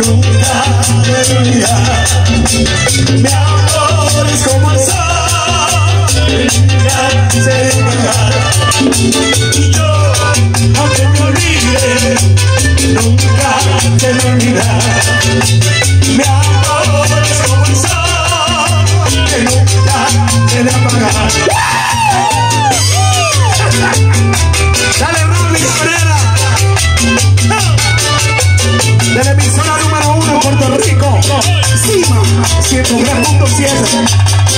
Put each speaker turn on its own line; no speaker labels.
nunca te olvidar. Mi amor es como el sol, nunca se olvidar. Y yo, aunque me olvide, nunca te olvidar. Mi amor es como el sol, que nunca te de apagar. Dale, Rolly Cabrera, de la emisora número 1 en Puerto Rico, Cima 103.7.